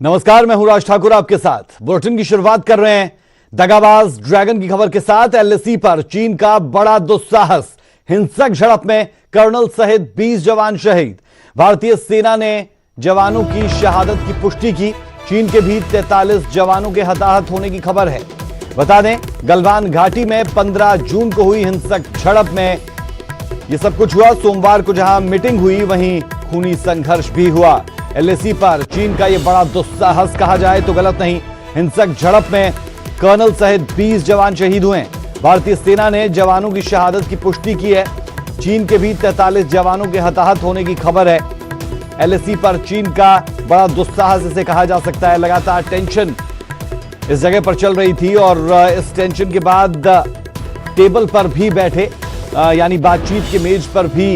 नमस्कार, मैं हूं राज ठाकुर आपके साथ। बुलेटिन की शुरुआत कर रहे हैं दगाबाज ड्रैगन की खबर के साथ। एलएसी पर चीन का बड़ा दुस्साहस, हिंसक झड़प में कर्नल सहित 20 जवान शहीद। भारतीय सेना ने जवानों की शहादत की पुष्टि की। चीन के भी 43 जवानों के हताहत होने की खबर है। बता दें, गलवान घाटी में 15 जून को हुई हिंसक झड़प में यह सब कुछ हुआ। सोमवार को जहां मीटिंग हुई, वहीं खूनी संघर्ष भी हुआ। एलएसी पर चीन का यह बड़ा दुस्साहस कहा जाए तो गलत नहीं। हिंसक झड़प में कर्नल सहित 20 जवान शहीद हुए। भारतीय सेना ने जवानों की शहादत की पुष्टि की है। चीन के भी 43 जवानों के हताहत होने की खबर है। एलएसी पर चीन का बड़ा दुस्साहस इसे कहा जा सकता है। लगातार टेंशन इस जगह पर चल रही थी और इस टेंशन के बाद टेबल पर भी बैठे, यानी बातचीत के मेज पर भी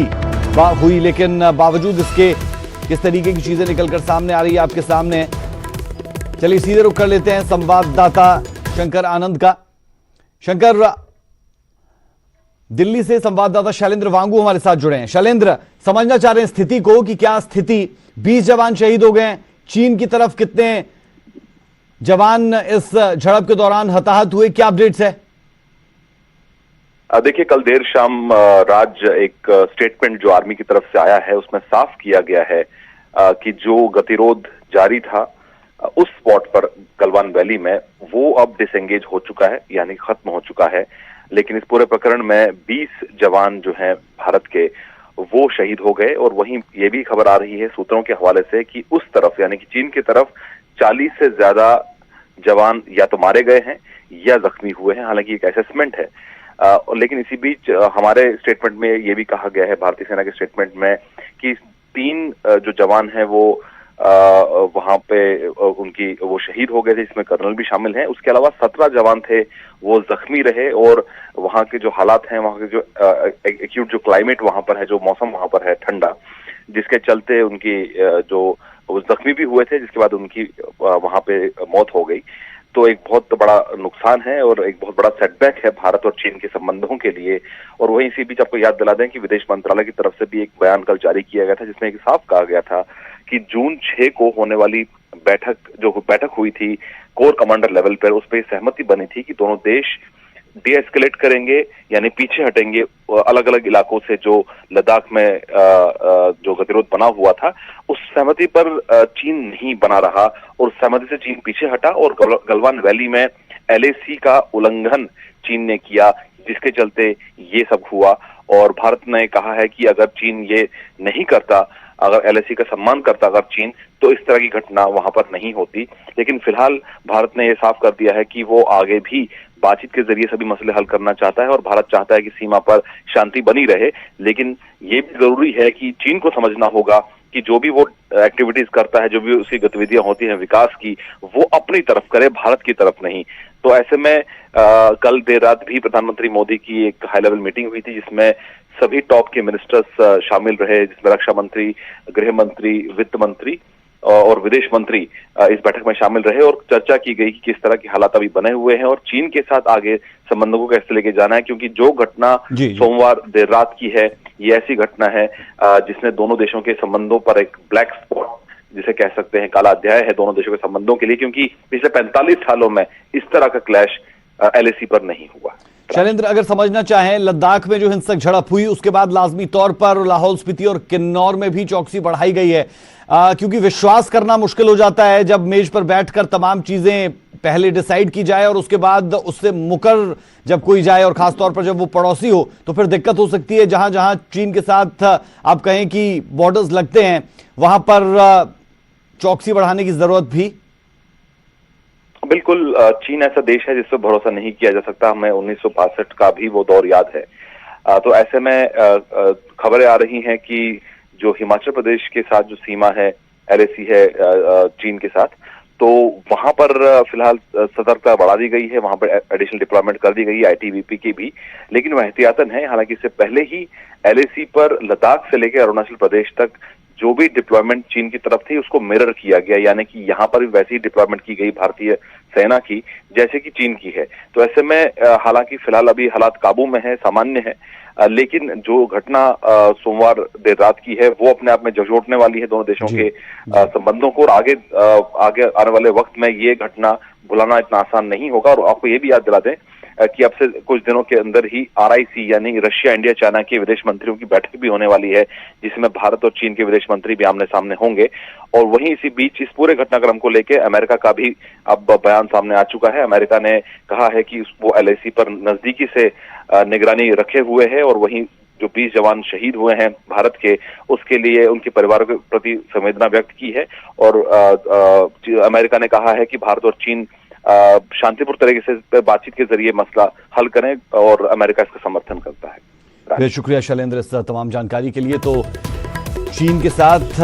हुई, लेकिन बावजूद इसके किस तरीके की चीजें निकलकर सामने आ रही है आपके सामने। चलिए सीधे रुख कर लेते हैं संवाददाता शंकर आनंद का। शंकर, दिल्ली से संवाददाता शैलेंद्र वांगू हमारे साथ जुड़े हैं। शैलेंद्र, समझना चाह रहे हैं स्थिति को कि क्या स्थिति, 20 जवान शहीद हो गए, चीन की तरफ कितने जवान इस झड़प के दौरान हताहत हुए, क्या अपडेट्स है? देखिए, कल देर शाम एक स्टेटमेंट जो आर्मी की तरफ से आया है उसमें साफ किया गया है कि जो गतिरोध जारी था उस स्पॉट पर गलवान वैली में, वो अब डिसएंगेज हो चुका है, यानी खत्म हो चुका है। लेकिन इस पूरे प्रकरण में 20 जवान जो हैं भारत के, वो शहीद हो गए। और वहीं ये भी खबर आ रही है सूत्रों के हवाले से कि उस तरफ, यानी कि चीन की तरफ 40 से ज्यादा जवान या तो मारे गए हैं या जख्मी हुए हैं। हालांकि एक असेसमेंट है। लेकिन इसी बीच हमारे स्टेटमेंट में ये भी कहा गया है, भारतीय सेना के स्टेटमेंट में, कि 3 जो जवान हैं वो वहां पे वो शहीद हो गए थे, जिसमें कर्नल भी शामिल हैं। उसके अलावा 17 जवान थे, वो जख्मी रहे। और वहां के जो हालात हैं, वहां के जो एक्यूट जो क्लाइमेट वहां पर है, जो मौसम वहां पर है ठंडा, जिसके चलते उनकी वो जख्मी भी हुए थे, जिसके बाद उनकी वहां पे मौत हो गई। तो एक बहुत बड़ा नुकसान है और एक बहुत बड़ा सेटबैक है भारत और चीन के संबंधों के लिए। और वहीं इसी बीच आपको याद दिला दें कि विदेश मंत्रालय की तरफ से भी एक बयान कल जारी किया गया था, जिसमें एक साफ कहा गया था कि जून 6 को होने वाली बैठक हुई थी कोर कमांडर लेवल पर, उस पर सहमति बनी थी कि दोनों देश डीएस्केलेट करेंगे, यानी पीछे हटेंगे अलग अलग इलाकों से जो लद्दाख में जो गतिरोध बना हुआ था। उस सहमति पर चीन नहीं बना रहा और सहमति से चीन पीछे हटा और गलवान वैली में एलएसी का उल्लंघन चीन ने किया, जिसके चलते ये सब हुआ। और भारत ने कहा है कि अगर चीन ये नहीं करता, अगर एलएसी का सम्मान करता अगर चीन, तो इस तरह की घटना वहां पर नहीं होती। लेकिन फिलहाल भारत ने यह साफ कर दिया है कि वो आगे भी बातचीत के जरिए सभी मसले हल करना चाहता है और भारत चाहता है कि सीमा पर शांति बनी रहे। लेकिन ये भी जरूरी है कि चीन को समझना होगा कि जो भी वो एक्टिविटीज करता है, जो भी उसकी गतिविधियां होती हैं विकास की, वो अपनी तरफ करे, भारत की तरफ नहीं। तो ऐसे में कल देर रात भी प्रधानमंत्री मोदी की एक हाई लेवल मीटिंग हुई थी, जिसमें सभी टॉप के मिनिस्टर्स शामिल रहे, जिसमें रक्षा मंत्री, गृह मंत्री, वित्त मंत्री और विदेश मंत्री इस बैठक में शामिल रहे। और चर्चा की गई कि किस तरह के हालात अभी बने हुए हैं और चीन के साथ आगे संबंधों को कैसे लेके जाना है, क्योंकि जो घटना सोमवार देर रात की है, ये ऐसी घटना है जिसने दोनों देशों के संबंधों पर एक ब्लैक स्पॉट, जिसे कह सकते हैं काला अध्याय है दोनों देशों के संबंधों के लिए, क्योंकि पिछले 45 सालों में इस तरह का क्लैश एलएसी पर नहीं हुआ। शैलेंद्र, अगर समझना चाहें, लद्दाख में जो हिंसक झड़प हुई उसके बाद लाजमी तौर पर लाहौल स्पीति और किन्नौर में भी चौकसी बढ़ाई गई है, क्योंकि विश्वास करना मुश्किल हो जाता है जब मेज पर बैठकर तमाम चीजें पहले डिसाइड की जाए और उसके बाद उससे मुकर जब कोई जाए, और खासतौर पर जब वो पड़ोसी हो, तो फिर दिक्कत हो सकती है। जहां जहां चीन के साथ आप कहें कि बॉर्डर्स लगते हैं, वहां पर चौकसी बढ़ाने की जरूरत भी। बिल्कुल, चीन ऐसा देश है जिस पर भरोसा नहीं किया जा सकता। हमें 1962 का भी वो दौर याद है। तो ऐसे में खबरें आ रही हैं कि जो हिमाचल प्रदेश के साथ जो सीमा है, एलएसी है चीन के साथ, तो वहां पर फिलहाल सतर्कता बढ़ा दी गई है, वहां पर एडिशनल डिप्लॉयमेंट कर दी गई है आईटीबीपी की भी। लेकिन वह एहतियातन है। हालांकि इससे पहले ही एलएसी पर लद्दाख से लेकर अरुणाचल प्रदेश तक जो भी डिप्लॉयमेंट चीन की तरफ थी उसको मिरर किया गया, यानी कि यहाँ पर भी वैसी ही डिप्लॉयमेंट की गई भारतीय सेना की जैसे कि चीन की है। तो ऐसे में हालांकि फिलहाल अभी हालात काबू में है, सामान्य है, लेकिन जो घटना सोमवार देर रात की है वो अपने आप में झकझोरने वाली है दोनों देशों के संबंधों को, और आगे आने वाले वक्त में ये घटना भुलाना इतना आसान नहीं होगा। और आपको ये भी याद दिला दें कि अब से कुछ दिनों के अंदर ही RIC यानी रशिया, इंडिया, चाइना के विदेश मंत्रियों की बैठक भी होने वाली है, जिसमें भारत और चीन के विदेश मंत्री भी आमने सामने होंगे। और वहीं इसी बीच इस पूरे घटनाक्रम को लेकर अमेरिका का भी अब बयान सामने आ चुका है। अमेरिका ने कहा है कि वो LAC पर नजदीकी से निगरानी रखे हुए है, और वहीं जो 20 जवान शहीद हुए हैं भारत के, उसके लिए उनके परिवार के प्रति संवेदना व्यक्त की है। और अमेरिका ने कहा है कि भारत और चीन शांतिपूर्ण तरीके से बातचीत के जरिए मसला हल करें, और अमेरिका इसका समर्थन करता है। बहुत शुक्रिया शैलेंद्र इस तमाम जानकारी के लिए। तो चीन के साथ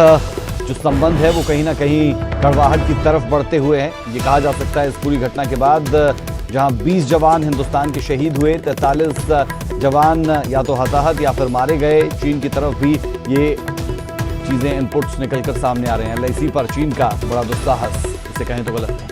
जो संबंध है वो कहीं ना कहीं कड़वाहट की तरफ बढ़ते हुए हैं, ये कहा जा सकता है इस पूरी घटना के बाद, जहां 20 जवान हिंदुस्तान के शहीद हुए, 43 जवान या तो हताहत या फिर मारे गए। चीन की तरफ भी ये चीजें, इनपुट्स निकलकर सामने आ रहे हैं। LAC पर चीन का बड़ा दुस्साहस, इसे कहें तो गलत नहीं।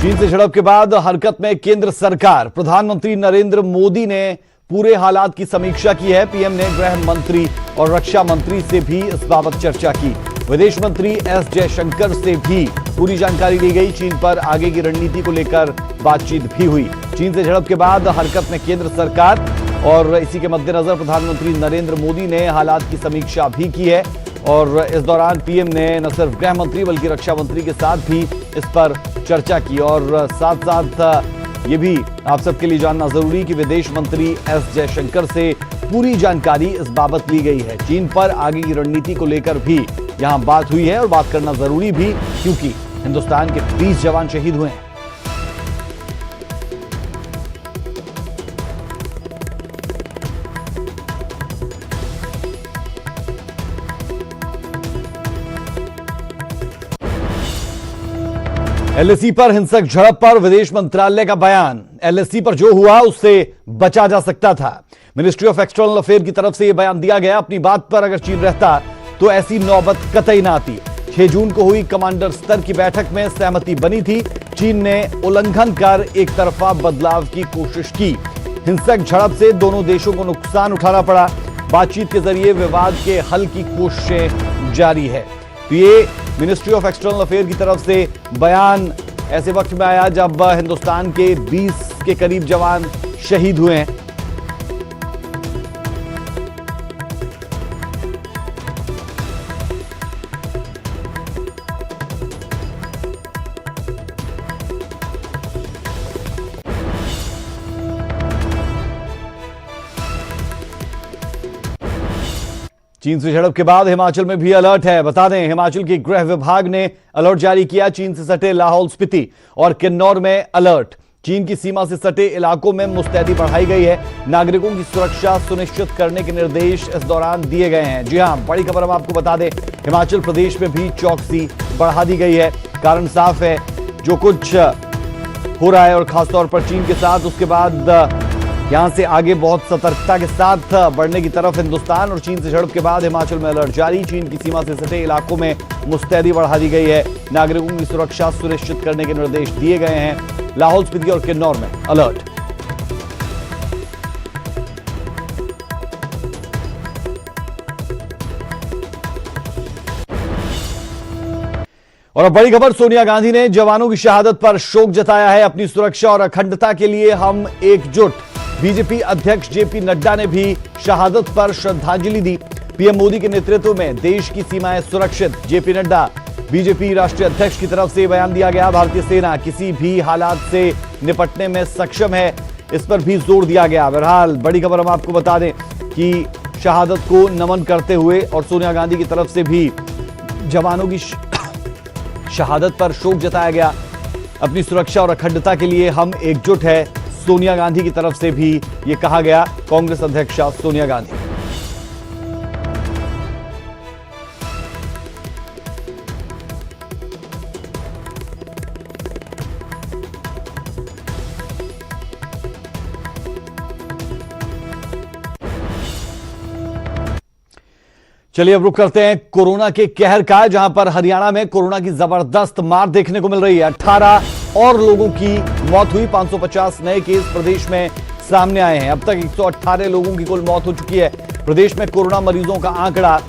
चीन से झड़प के बाद हरकत में केंद्र सरकार। प्रधानमंत्री नरेंद्र मोदी ने पूरे हालात की समीक्षा की है। पीएम ने गृह मंत्री और रक्षा मंत्री से भी इस बाबत चर्चा की। विदेश मंत्री S जयशंकर से भी पूरी जानकारी ली गई। चीन पर आगे की रणनीति को लेकर बातचीत भी हुई। चीन से झड़प के बाद हरकत में केंद्र सरकार, और इसी के मद्देनजर प्रधानमंत्री नरेंद्र मोदी ने हालात की समीक्षा भी की है। और इस दौरान पीएम ने न सिर्फ गृह मंत्री बल्कि रक्षा मंत्री के साथ भी इस पर चर्चा की। और साथ साथ ये भी आप सबके लिए जानना जरूरी कि विदेश मंत्री S जयशंकर से पूरी जानकारी इस बाबत ली गई है। चीन पर आगे की रणनीति को लेकर भी यहां बात हुई है, और बात करना जरूरी भी, क्योंकि हिंदुस्तान के 20 जवान शहीद हुए हैं। LAC पर हिंसक झड़प पर विदेश मंत्रालय का बयान। LAC पर जो हुआ उससे बचा जा सकता था। मिनिस्ट्री ऑफ एक्सटर्नल अफेयर की तरफ से यह बयान दिया गया। अपनी बात पर अगर चीन रहता तो ऐसी नौबत कतई ना आती। 6 जून को हुई कमांडर स्तर की बैठक में सहमति बनी थी। चीन ने उल्लंघन कर एक तरफा बदलाव की कोशिश की। हिंसक झड़प से दोनों देशों को नुकसान उठाना पड़ा। बातचीत के जरिए विवाद के हल की कोशिशें जारी है। तो ये मिनिस्ट्री ऑफ एक्सटर्नल अफेयर की तरफ से बयान ऐसे वक्त में आया जब हिंदुस्तान के 20 के करीब जवान शहीद हुए हैं। चीन से झड़प के बाद हिमाचल में भी अलर्ट है। बता दें, हिमाचल के गृह विभाग ने अलर्ट जारी किया। चीन से सटे लाहौल स्पीति और किन्नौर में अलर्ट। चीन की सीमा से सटे इलाकों में मुस्तैदी बढ़ाई गई है। नागरिकों की सुरक्षा सुनिश्चित करने के निर्देश इस दौरान दिए गए हैं। जी हां, बड़ी खबर हम आपको बता दें, हिमाचल प्रदेश में भी चौकसी बढ़ा दी गई है। कारण साफ है, जो कुछ हो रहा है और खासतौर पर चीन के साथ, उसके बाद यहां से आगे बहुत सतर्कता के साथ बढ़ने की तरफ हिंदुस्तान। और चीन से झड़प के बाद हिमाचल में अलर्ट जारी। चीन की सीमा से सटे इलाकों में मुस्तैदी बढ़ा दी गई है। नागरिकों की सुरक्षा सुनिश्चित करने के निर्देश दिए गए हैं। लाहौल स्पीति और किन्नौर में अलर्ट। और अब बड़ी खबर, सोनिया गांधी ने जवानों की शहादत पर शोक जताया है। अपनी सुरक्षा और अखंडता के लिए हम एकजुट। बीजेपी अध्यक्ष जेपी नड्डा ने भी शहादत पर श्रद्धांजलि दी। पीएम मोदी के नेतृत्व में देश की सीमाएं सुरक्षित। जेपी नड्डा, बीजेपी राष्ट्रीय अध्यक्ष की तरफ से बयान दिया गया। भारतीय सेना किसी भी हालात से निपटने में सक्षम है, इस पर भी जोर दिया गया। बहरहाल बड़ी खबर हम आपको बता दें कि शहादत को नमन करते हुए और सोनिया गांधी की तरफ से भी जवानों की शहादत पर शोक जताया गया। अपनी सुरक्षा और अखंडता के लिए हम एकजुट है, सोनिया गांधी की तरफ से भी यह कहा गया। कांग्रेस अध्यक्षा सोनिया गांधी। चलिए अब रुक करते हैं कोरोना के कहर का, जहां पर हरियाणा में कोरोना की जबरदस्त मार देखने को मिल रही है। 18 और लोगों की मौत हुई। 550 नए केस प्रदेश में सामने आए हैं। अब तक 118 लोगों की कुल मौत हो चुकी है। प्रदेश में कोरोना मरीजों का आंकड़ा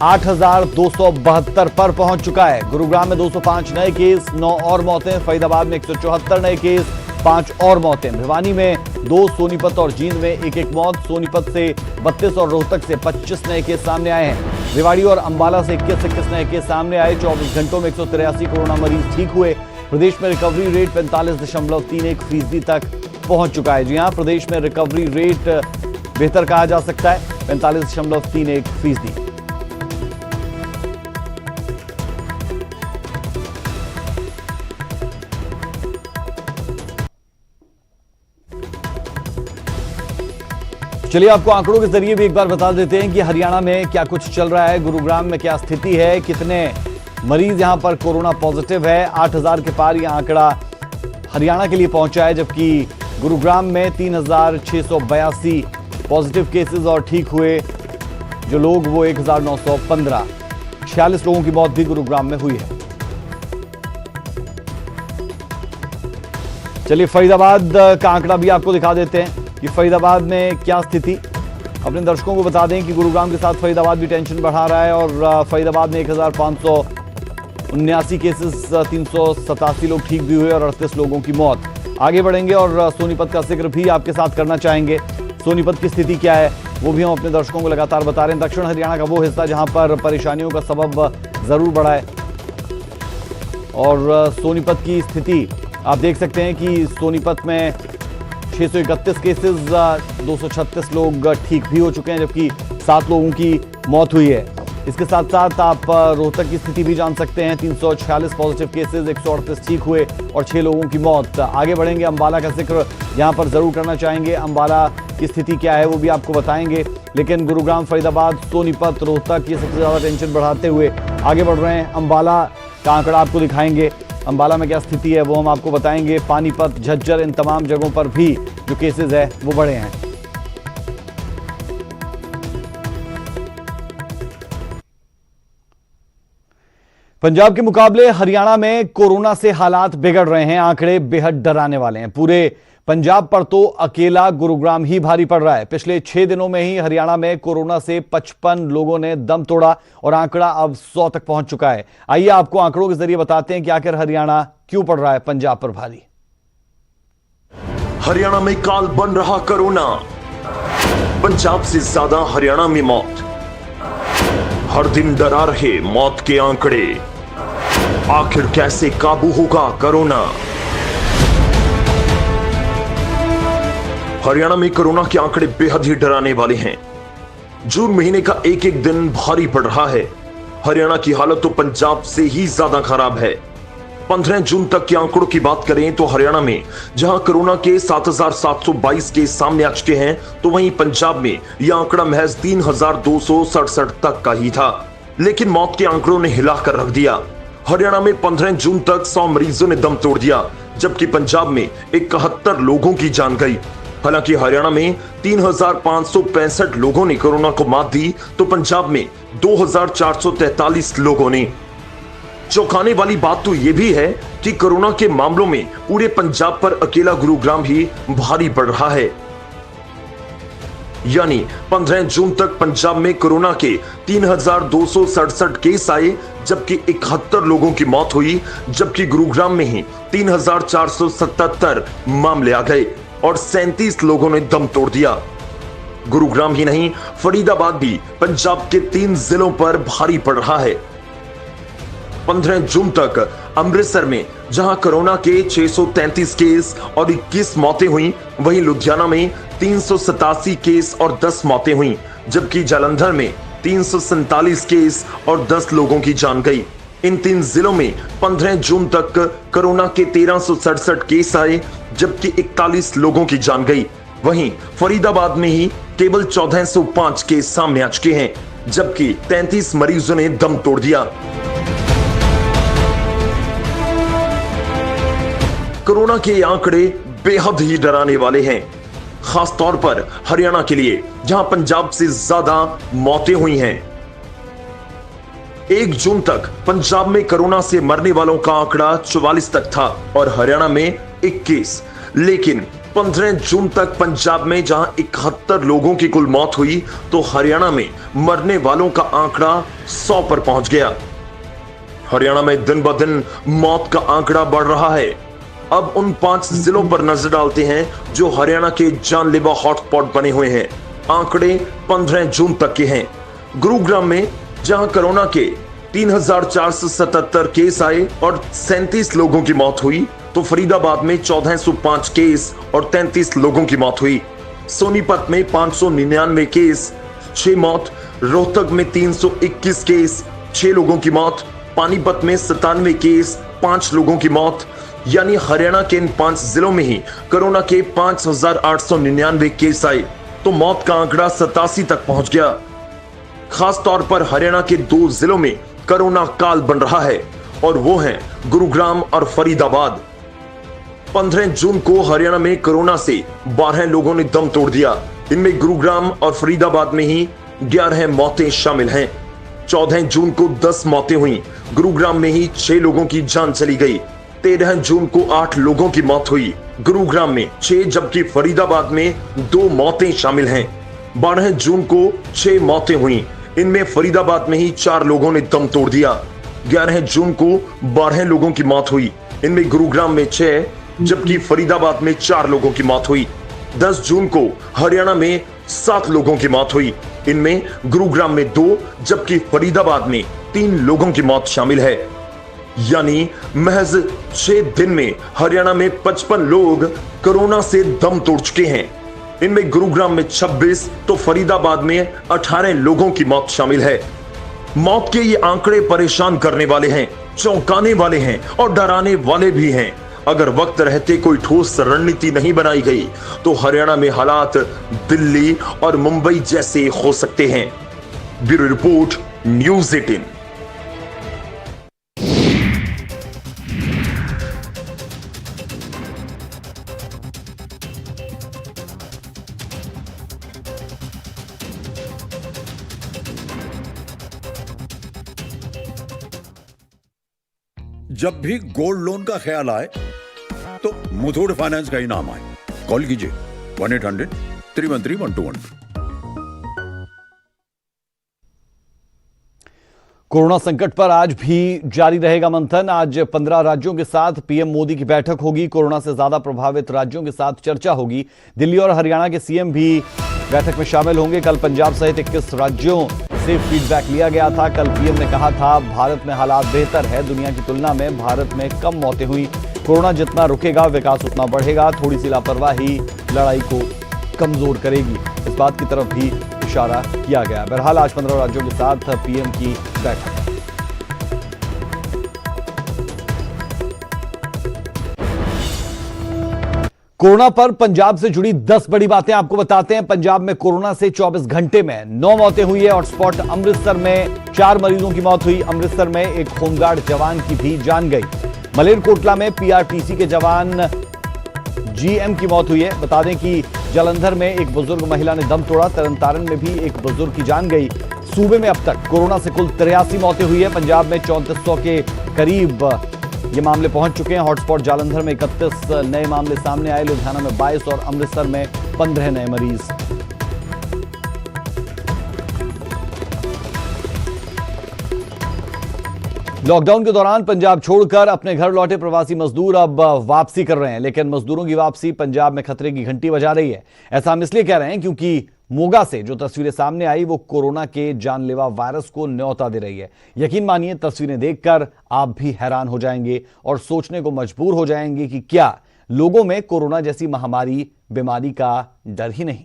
8,272 पर पहुंच चुका है। गुरुग्राम में 205 नए केस, 9 और मौतें। फरीदाबाद में 174 नए केस, 5 और मौतें। भिवानी में 2, सोनीपत और जींद में 1-1 मौत। सोनीपत से 32 और रोहतक से 25 नए केस सामने आए हैं। रेवाड़ी और अंबाला से 21 नए केस सामने आए। 24 घंटों में 183 कोरोना मरीज ठीक हुए। प्रदेश में रिकवरी रेट 45.31% तक पहुंच चुका है। जी हां, प्रदेश में रिकवरी रेट बेहतर कहा जा सकता है, 45.31%। चलिए आपको आंकड़ों के जरिए भी एक बार बता देते हैं कि हरियाणा में क्या कुछ चल रहा है, गुरुग्राम में क्या स्थिति है, कितने मरीज यहां पर कोरोना पॉजिटिव है। 8,000 के पार यह आंकड़ा हरियाणा के लिए पहुंचा है, जबकि गुरुग्राम में 3,682 पॉजिटिव केसेस और ठीक हुए जो लोग वो 1,915। 46 लोगों की मौत भी गुरुग्राम में हुई है। चलिए फरीदाबाद का आंकड़ा भी आपको दिखा देते हैं कि फरीदाबाद में क्या स्थिति। अपने दर्शकों को बता दें कि गुरुग्राम के साथ फरीदाबाद भी टेंशन बढ़ा रहा है और फरीदाबाद में 1,579 केसेस, 387 लोग ठीक भी हुए और 38 लोगों की मौत। आगे बढ़ेंगे और सोनीपत का जिक्र भी आपके साथ करना चाहेंगे। सोनीपत की स्थिति क्या है वो भी हम अपने दर्शकों को लगातार बता रहे हैं। दक्षिण हरियाणा का वो हिस्सा जहां पर परेशानियों का सबब जरूर बढ़ा है और सोनीपत की स्थिति आप देख सकते हैं कि सोनीपत में 631 केसेस, 236 लोग ठीक भी हो चुके हैं, जबकि 7 लोगों की मौत हुई है। इसके साथ साथ आप रोहतक की स्थिति भी जान सकते हैं। 346 पॉजिटिव केसेस, 138 ठीक हुए और 6 लोगों की मौत। आगे बढ़ेंगे, अंबाला का जिक्र यहां पर जरूर करना चाहेंगे। अंबाला की स्थिति क्या है वो भी आपको बताएंगे, लेकिन गुरुग्राम, फरीदाबाद, सोनीपत, रोहतक ये सबसे ज्यादा टेंशन बढ़ाते हुए आगे बढ़ रहे हैं। अंबाला का आंकड़ा आपको दिखाएंगे, अंबाला में क्या स्थिति है वो हम आपको बताएंगे। पानीपत, झज्जर, इन तमाम जगहों पर भी जो केसेस है वो बढ़े हैं। पंजाब के मुकाबले हरियाणा में कोरोना से हालात बिगड़ रहे हैं। आंकड़े बेहद डराने वाले हैं। पूरे पंजाब पर तो अकेला गुरुग्राम ही भारी पड़ रहा है। पिछले 6 दिनों में ही हरियाणा में कोरोना से 55 लोगों ने दम तोड़ा और आंकड़ा अब 100 तक पहुंच चुका है। आइए आपको आंकड़ों के जरिए बताते हैं कि आखिर हरियाणा क्यों पड़ रहा है पंजाब पर भारी। हरियाणा में काल बन रहा कोरोना, पंजाब से ज्यादा हरियाणा में मौत। हर दिन डरा रहे मौत के आंकड़े। आखिर कैसे काबू होगा कोरोना? हरियाणा में कोरोना के आंकड़े बेहद ही डराने वाले हैं। जून महीने का एक एक दिन भारी पड़ रहा है। हरियाणा की हालत तो पंजाब से ही ज्यादा खराब है। 15 जून तक के आंकड़ों की बात करें तो हरियाणा में जहां कोरोना के 7,722 केस सामने आ चुके हैं, तो वहीं पंजाब में यह आंकड़ा महज 3,267 तक का ही था। लेकिन मौत के आंकड़ों ने हिलाकर रख दिया। हरियाणा में 15 जून तक 100 मरीजों ने दम तोड़ दिया, जबकि पंजाब में 71 लोगों की जान गई। हालांकि हरियाणा में 3,565 लोगों ने कोरोना को मात दी, तो पंजाब में 2,443 लोगों ने। चौंकाने वाली बात तो यह भी है कि कोरोना के मामलों में पूरे पंजाब पर अकेला गुरुग्राम ही भारी पड़ रहा है। यानी 15 जून तक पंजाब में कोरोना के 3,267 केस आए, जबकि 71 लोगों की मौत हुई, जबकि गुरुग्राम में ही 3,477 मामले आ गए और 37 लोगों ने दम तोड़ दिया। गुरुग्राम ही नहीं, फरीदाबाद भी पंजाब के 3 जिलों पर भारी पड़ रहा है। 15 जून तक अमृतसर में जहां कोरोना के 633 केस और 21 मौतें हुई, वहीं लुधियाना में 387 केस और 10 मौतें हुई, जबकि जालंधर में 347 केस और 10 लोगों की जान गई। इन 3 जिलों में 15 जून तक कोरोना के 1367 केस आए, जबकि 41 लोगों की जान गई। वहीं फरीदाबाद में ही केवल 1405 केस सामने आ चुके हैं, जबकि 33 मरीजों ने दम तोड़ दिया। कोरोना के आंकड़े बेहद ही डराने वाले हैं, खास तौर पर हरियाणा के लिए, जहां पंजाब से ज्यादा मौतें हुई हैं। 1 जून तक पंजाब में कोरोना से मरने वालों का आंकड़ा 44 तक था और हरियाणा में 21। लेकिन 15 जून तक पंजाब में जहां 71 लोगों की कुल मौत हुई, तो हरियाणा में मरने वालों का आंकड़ा 100 पर पहुंच गया। हरियाणा में दिन ब दिन मौत का आंकड़ा बढ़ रहा है। अब उन 5 जिलों पर नजर डालते हैं जो हरियाणा के जानलेवा हॉटस्पॉट बने हुए हैं। आंकड़े 15 जून तक के हैं। गुरुग्राम में जहां कोरोना के 3477 केस आए और 37 लोगों की मौत हुई, तो फरीदाबाद में 1405 केस और 33 लोगों की मौत हुई। सोनीपत में 599 केस, 6 मौत। रोहतक में 321 केस, 6 लोगों की मौत। पानीपत में 97 केस, 5 लोगों की मौत। यानी हरियाणा के इन 5 जिलों में ही कोरोना के 5899 केस आए, तो मौत का आंकड़ा 87 तक पहुंच गया। खास तौर पर हरियाणा के 2 जिलों में कोरोना काल बन रहा है और वो हैं गुरुग्राम और फरीदाबाद। 15 जून को हरियाणा में कोरोना से 12 लोगों ने दम तोड़ दिया। इनमें गुरुग्राम और फरीदाबाद में ही 11 मौतें शामिल हैं। 14 जून को 10 मौतें हुई। गुरुग्राम में ही 6 लोगों की जान चली गई। 13 जून को 8 लोगों की मौत हुई। गुरुग्राम में 6 जबकि फरीदाबाद में 2 मौतें शामिल हैं। 12 जून को 6 मौतें हुई। इनमें फरीदाबाद में ही 4 लोगों ने दम तोड़ दिया। 11 जून को 12 लोगों की मौत हुई। इनमें गुरुग्राम में 6 जबकि फरीदाबाद में 4 लोगों की मौत हुई। 10 जून को हरियाणा में 7 लोगों की मौत हुई। इनमें गुरुग्राम में 2 जबकि फरीदाबाद में 3 लोगों की मौत शामिल है। यानी महज 6 दिन में हरियाणा में 55 लोग कोरोना से दम तोड़ चुके हैं। इनमें गुरुग्राम में 26 तो फरीदाबाद में 18 लोगों की मौत शामिल है। मौत के ये आंकड़े परेशान करने वाले हैं, चौंकाने वाले हैं और डराने वाले भी हैं। अगर वक्त रहते कोई ठोस रणनीति नहीं बनाई गई, तो हरियाणा में हालात दिल्ली और मुंबई जैसे हो सकते हैं। Bureau report, news 18। जब भी गोल्ड लोन का ख्याल आए तो मुथूट फाइनेंस का ही नाम आए। कॉल कीजिए 1-800-313-1212। कोरोना संकट पर आज भी जारी रहेगा मंथन। आज 15 राज्यों के साथ पीएम मोदी की बैठक होगी। कोरोना से ज्यादा प्रभावित राज्यों के साथ चर्चा होगी। दिल्ली और हरियाणा के सीएम भी बैठक में शामिल होंगे। कल पंजाब सहित 21 राज्यों से फीडबैक लिया गया था। कल पीएम ने कहा था, भारत में हालात बेहतर है, दुनिया की तुलना में भारत में कम मौतें हुई। कोरोना जितना रुकेगा, विकास उतना बढ़ेगा। थोड़ी सी लापरवाही लड़ाई को कमजोर करेगी। इस बात की तरफ भी इशारा किया गया। बहरहाल आज 15 राज्यों के साथ पीएम की बैठक। कोरोना पर पंजाब से जुड़ी 10 बड़ी बातें आपको बताते हैं। पंजाब में कोरोना से 24 घंटे में 9 मौतें हुई है। हॉटस्पॉट अमृतसर में 4 मरीजों की मौत हुई। अमृतसर में एक होमगार्ड जवान की भी जान गई। मलेरकोटला में पीआरटीसी के जवान जीएम की मौत हुई है। बता दें कि जालंधर में एक बुजुर्ग महिला ने दम तोड़ा। तरनतारन में भी एक बुजुर्ग की जान गई। सूबे में अब तक कोरोना से कुल 83 मौतें हुई है। पंजाब में 3400 के करीब ये मामले पहुंच चुके हैं। हॉटस्पॉट जालंधर में 31 नए मामले सामने आए। लुधियाना में 22 और अमृतसर में 15 नए मरीज। लॉकडाउन के दौरान पंजाब छोड़कर अपने घर लौटे प्रवासी मजदूर अब वापसी कर रहे हैं, लेकिन मजदूरों की वापसी पंजाब में खतरे की घंटी बजा रही है। ऐसा हम इसलिए कह रहे हैं क्योंकि मोगा से जो तस्वीरें सामने आई वो कोरोना के जानलेवा वायरस को न्योता दे रही है। यकीन मानिए, तस्वीरें देखकर आप भी हैरान हो जाएंगे और सोचने को मजबूर हो जाएंगे कि क्या लोगों में कोरोना जैसी महामारी बीमारी का डर ही नहीं।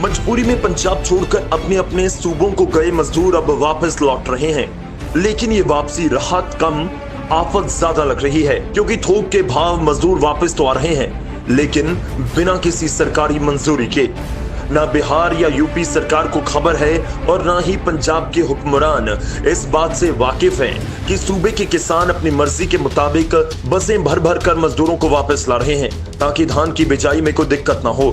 मजबूरी में पंजाब छोड़कर अपने अपने सूबों को गए मजदूर अब वापस लौट रहे हैं, लेकिन ये वापसी राहत कम आफत ज्यादा लग रही है, क्योंकि थोक के भाव मजदूर वापस तो आ रहे हैं, लेकिन बिना किसी सरकारी मंजूरी के। ना बिहार या यूपी सरकार को खबर है और ना ही पंजाब के हुक्मरान इस बात से वाकिफ हैं कि सूबे के किसान अपनी मर्जी के मुताबिक बसें भर भर कर मजदूरों को वापस ला रहे हैं ताकि धान की बिजाई में कोई दिक्कत ना हो।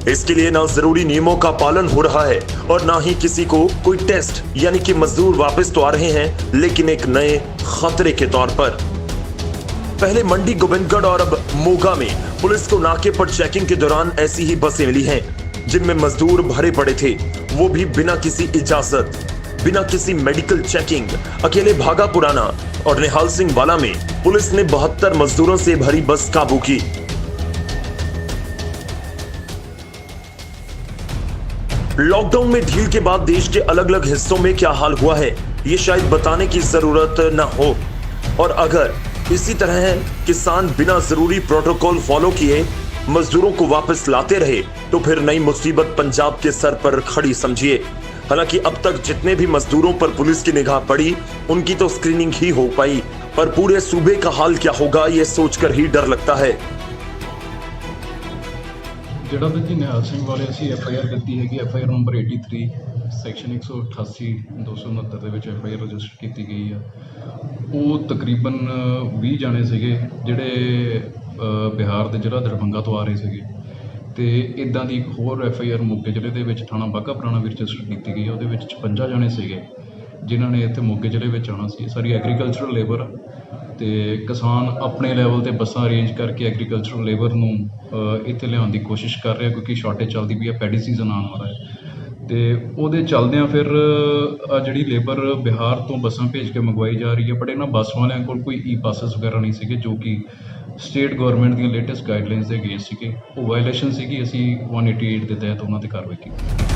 इसके लिए ना जरूरी नियमों का पालन हो रहा है और ना ही किसी को कोई टेस्ट, यानी कि मजदूर वापस तो आ रहे हैं लेकिन एक नए खतरे के तौर पर। पहले मंडी, गोविंदगढ़ और अब मोगा में पुलिस को नाके पर चेकिंग के दौरान ऐसी ही बसें मिली हैं जिनमें मजदूर भरे पड़े थे, वो भी बिना किसी इजाजत, बिना किसी मेडिकल चेकिंग। अकेले भागा पुराना और निहाल सिंह वाला में पुलिस ने 72 मजदूरों से भरी बस काबू की। लॉकडाउन में ढील के बाद देश के अलग अलग हिस्सों में क्या हाल हुआ है ये शायद बताने की जरूरत न हो, और अगर इसी तरह किसान बिना जरूरी प्रोटोकॉल फॉलो किए मजदूरों को वापस लाते रहे तो फिर नई मुसीबत पंजाब के सर पर खड़ी समझिए। हालांकि अब तक जितने भी मजदूरों पर पुलिस की निगाह पड़ी उनकी तो स्क्रीनिंग ही हो पाई, पर पूरे सूबे का हाल क्या होगा ये सोचकर ही डर लगता है। ਜਿਹੜਾ ਤਾਂ ਜੀ ਨਿਹਾਲ ਸਿੰਘ ਵਾਲੇ ਅਸੀਂ FIR ਕੀਤੀ ਹੈਗੀ, FIR ਨੰਬਰ 83 ਸੈਕਸ਼ਨ 188 269 ਦੇ ਵਿੱਚ FIR ਰਜਿਸਟਰ ਕੀਤੀ ਗਈ ਆ। ਉਹ ਤਕਰੀਬਨ 20 ਜਾਣੇ ਸੀਗੇ ਜਿਹੜੇ ਬਿਹਾਰ ਦੇ ਜ਼ਿਲ੍ਹਾ ਦਰਭੰਗਾ ਤੋਂ ਆ ਰਹੇ ਸੀਗੇ, ਤੇ ਇਦਾਂ ਦੀ ਇੱਕ ਹੋਰ FIR ਮੋਗੇ ਜ਼ਿਲ੍ਹੇ ਦੇ ਵਿੱਚ ਥਾਣਾ ਬਾਘਾ ਪੁਰਾਣਾ ਵੀ ਰਜਿਸਟਰ ਕੀਤੀ ਗਈ। ਉਹਦੇ ਵਿੱਚ 56 ਜਾਣੇ ਸੀਗੇ ਜਿਨ੍ਹਾਂ ਨੇ ਇੱਥੇ ਮੋਗੇ ਜ਼ਿਲ੍ਹੇ ਵਿੱਚ ਆਉਣਾ ਸੀ। ਸਾਰੀ ਐਗਰੀਕਲਚਰਲ ਲੇਬਰ ਤੇ ਕਿਸਾਨ ਆਪਣੇ ਲੈਵਲ ਤੇ ਬੱਸਾਂ ਅਰੇਂਜ ਕਰਕੇ ਐਗਰੀਕਲਚਰਲ ਲੇਬਰ ਨੂੰ ਇੱਥੇ ਲਿਆਉਣ ਦੀ ਕੋਸ਼ਿਸ਼ ਕਰ ਰਿਹਾ ਕਿਉਂਕਿ ਸ਼ਾਰਟੇਜ ਚੱਲਦੀ ਪਈ ਹੈ, ਪੈਡੀ ਸੀਜ਼ਨ ਆਉਣ ਵਾਲਾ ਹੈ। ਤੇ ਉਹਦੇ ਚੱਲਦਿਆਂ ਫਿਰ ਜਿਹੜੀ ਲੇਬਰ ਬਿਹਾਰ ਤੋਂ ਬੱਸਾਂ ਭੇਜ ਕੇ ਮੰਗਵਾਈ ਜਾ ਰਹੀ ਹੈ, ਬਟ ਇਹਨਾਂ ਬੱਸ ਵਾਲਿਆਂ ਕੋਲ ਕੋਈ ਈ ਪਾਸਿਸ ਵਗੈਰਾ ਨਹੀਂ ਸੀਗੇ ਜੋ ਕਿ ਸਟੇਟ ਗਵਰਨਮੈਂਟ ਦੀਆਂ ਲੇਟੈਸਟ ਗਾਈਡਲਾਈਨਸ ਦੇ ਅਗੇਂਸਟ ਸੀਗੇ। ਉਹ ਵਾਇਲੇਸ਼ਨ ਸੀਗੀ, ਅਸੀਂ 188 ਦੇ ਤਹਿਤ ਉਹਨਾਂ ਤੇ ਕਾਰਵਾਈ ਕੀਤੀ।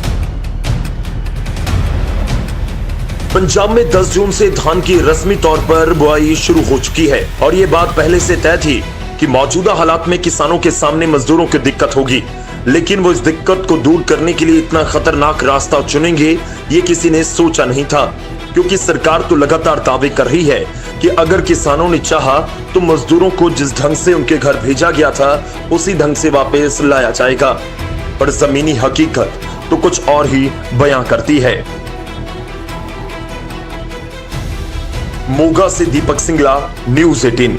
पंजाब में 10 जून से धान की रस्मी तौर पर बुआई शुरू हो चुकी है और ये बात पहले से तय थी कि मौजूदा हालात में किसानों के सामने मजदूरों की दिक्कत होगी, लेकिन वो इस दिक्कत को दूर करने के लिए इतना खतरनाक रास्ता चुनेंगे ये किसी ने सोचा नहीं था, क्योंकि सरकार तो लगातार दावे कर रही है कि अगर किसानों ने चाहा तो मजदूरों को जिस ढंग से उनके घर भेजा गया था उसी ढंग से वापस लाया जाएगा, पर जमीनी हकीकत तो कुछ और ही बयां करती है। मोगा से दीपक सिंगला, न्यूज़ 18।